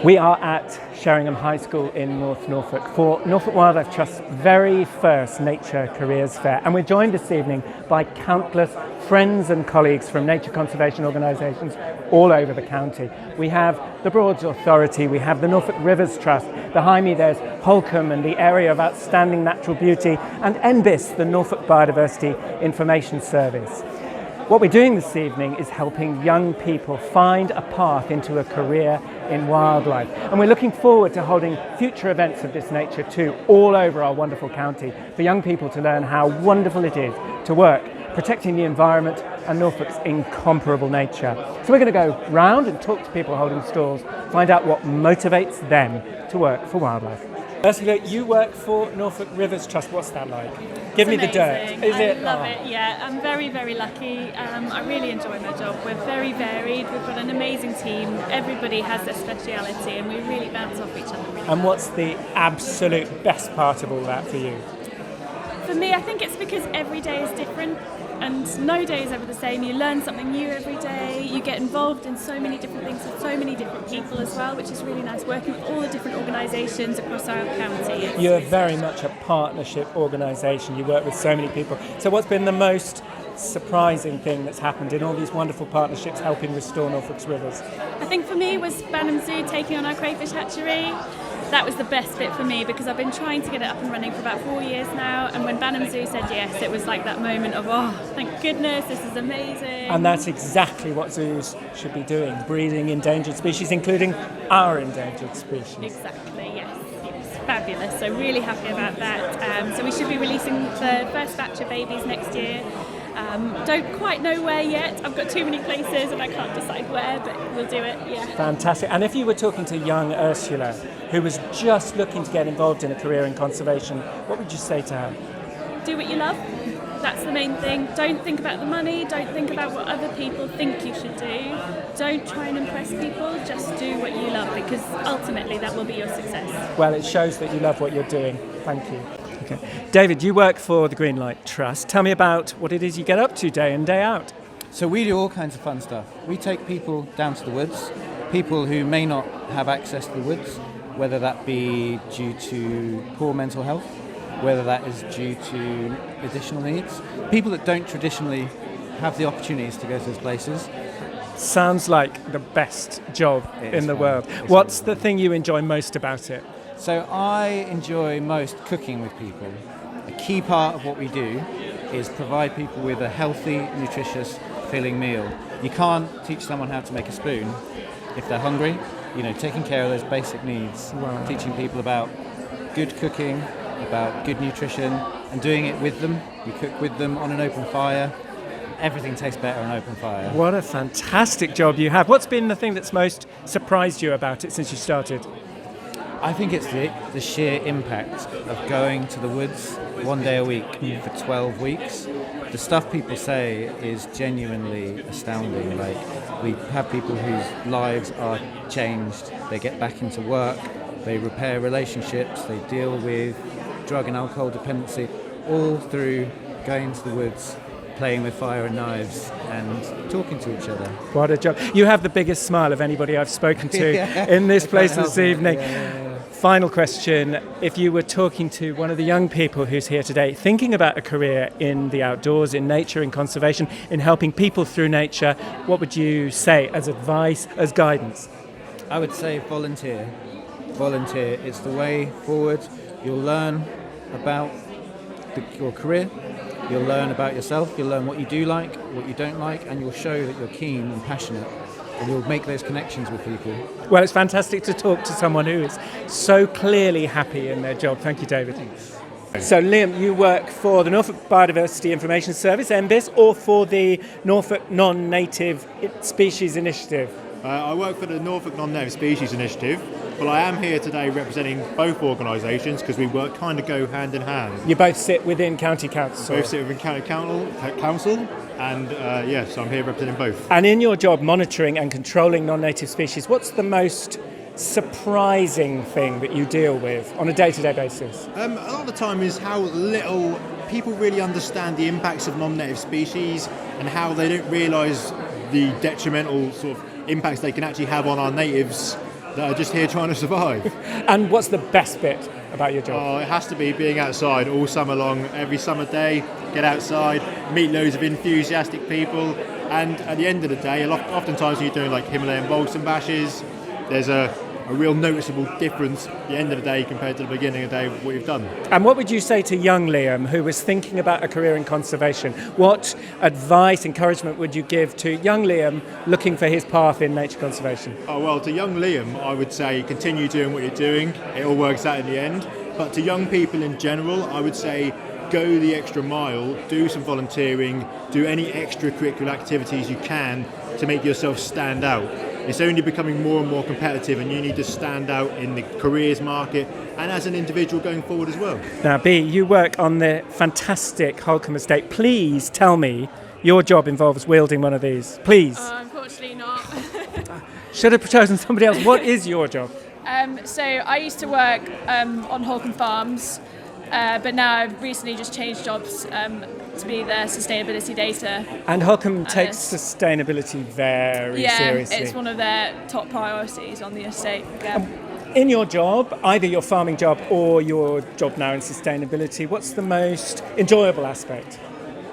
We are at Sheringham High School in North Norfolk for Norfolk Wildlife Trust's very first Nature Careers Fair, and we're joined this evening by countless friends and colleagues from nature conservation organisations all over the county. We have the Broads Authority, we have the Norfolk Rivers Trust, behind me there's Holcombe and the Area of Outstanding Natural Beauty, and NBIS, the Norfolk Biodiversity Information Service. What we're doing this evening is helping young people find a path into a career in wildlife. And we're looking forward to holding future events of this nature too, all over our wonderful county, for young people to learn how wonderful it is to work protecting the environment and Norfolk's incomparable nature. So we're going to go round and talk to people holding stalls, find out what motivates them to work for wildlife. Ursula, you work for Norfolk Rivers Trust. What's that like? Give me the dirt. I love it, yeah. I'm very, very lucky. I really enjoy my job. We're very varied. We've got an amazing team. Everybody has their speciality and we really bounce off each other really well. And what's the absolute best part of all that for you? For me, I think it's because every day is different and no day is ever the same. You learn something new every day. You get involved in so many different things with so many different people as well, which is really nice, working with all the different organisations across our county. You're very much a partnership organisation. You work with so many people. So what's been the most surprising thing that's happened in all these wonderful partnerships helping restore Norfolk's rivers? I think for me was Banham Zoo taking on our crayfish hatchery. That was the best bit for me because I've been trying to get it up and running for about 4 years now, and when Banham Zoo said yes, it was like that moment of, oh, thank goodness, this is amazing. And that's exactly what zoos should be doing, breeding endangered species, including our endangered species. Exactly, yes. It's fabulous, so really happy about that. So we should be releasing the first batch of babies next year. Don't quite know where yet. I've got too many places and I can't decide where, but we'll do it, yeah. Fantastic. And if you were talking to young Ursula, who was just looking to get involved in a career in conservation, what would you say to her? Do what you love. That's the main thing. Don't think about the money. Don't think about what other people think you should do. Don't try and impress people. Just do what you love, because ultimately that will be your success. Well, it shows that you love what you're doing. Thank you. Okay. David, you work for the Greenlight Trust. Tell me about what it is you get up to day in, day out. So we do all kinds of fun stuff. We take people down to the woods, people who may not have access to the woods, whether that be due to poor mental health, whether that is due to additional needs, people that don't traditionally have the opportunities to go to those places. Sounds like the best job in the world. What's the thing you enjoy most about it? So I enjoy most cooking with people. A key part of what we do is provide people with a healthy, nutritious, filling meal. You can't teach someone how to make a spoon if they're hungry. You know, taking care of those basic needs, Wow. Teaching people about good cooking, about good nutrition, and doing it with them. We cook with them on an open fire. Everything tastes better on open fire. What a fantastic job you have. What's been the thing that's most surprised you about it since you started? I think it's the sheer impact of going to the woods one day a week for 12 weeks. The stuff people say is genuinely astounding. Like, we have people whose lives are changed. They get back into work, they repair relationships, they deal with drug and alcohol dependency, all through going to the woods, playing with fire and knives and talking to each other. What a job. You have the biggest smile of anybody I've spoken to in this place this evening. Yeah. Final question. If you were talking to one of the young people who's here today, thinking about a career in the outdoors, in nature, in conservation, in helping people through nature, what would you say as advice, as guidance? I would say volunteer. Volunteer. It's the way forward. You'll learn about your career. You'll learn about yourself. You'll learn what you do like, what you don't like, and you'll show that you're keen and passionate. And you'll make those connections with people. Well, it's fantastic to talk to someone who is so clearly happy in their job. Thank you, David. So, Liam, you work for the Norfolk Biodiversity Information Service, NBIS, or for the Norfolk Non-Native Species Initiative? I work for the Norfolk Non-Native Species Initiative, but I am here today representing both organisations because we work kind of go hand in hand. You both sit within County Council. Both sit within County Council, and so I'm here representing both. And in your job monitoring and controlling non-native species, what's the most surprising thing that you deal with on a day-to-day basis? A lot of the time is how little people really understand the impacts of non-native species and how they don't realise the detrimental sort of impacts they can actually have on our natives that are just here trying to survive. And what's the best bit about your job? Oh, it has to be being outside all summer long, every summer day, get outside, meet loads of enthusiastic people, and at the end of the day, oftentimes when you're doing like Himalayan balsam bashes, there's a real noticeable difference at the end of the day compared to the beginning of the day of what you've done. And what would you say to young Liam, who was thinking about a career in conservation? What advice, encouragement would you give to young Liam looking for his path in nature conservation? Oh, well, to young Liam, I would say continue doing what you're doing. It all works out in the end. But to young people in general, I would say go the extra mile, do some volunteering, do any extracurricular activities you can to make yourself stand out. It's only becoming more and more competitive, and you need to stand out in the careers market and as an individual going forward as well. Now, B, you work on the fantastic Holcombe estate. Please tell me your job involves wielding one of these. Please. Unfortunately not. Should have chosen somebody else. What is your job? So I used to work on Holcombe Farms, but now I've recently just changed jobs to be the sustainability data. And Holcombe takes sustainability very seriously. Yeah, it's one of their top priorities on the estate. Yeah. In your job, either your farming job or your job now in sustainability, what's the most enjoyable aspect?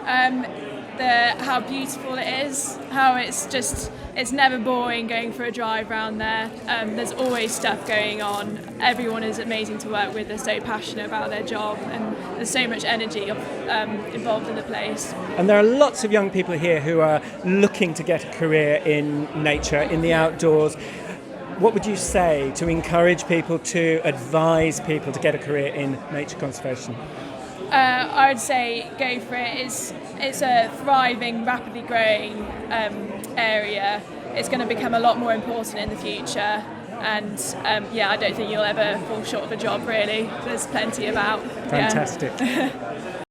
How beautiful it is, how it's never boring going for a drive around there. There's always stuff going on. Everyone is amazing to work with. They're so passionate about their job, and there's so much energy involved in the place. And there are lots of young people here who are looking to get a career in nature, in the outdoors. What would you say to encourage people, to advise people to get a career in nature conservation? I would say go for it. It's a thriving, rapidly growing area. It's going to become a lot more important in the future, and I don't think you'll ever fall short of a job, really. There's plenty about. Fantastic. Yeah.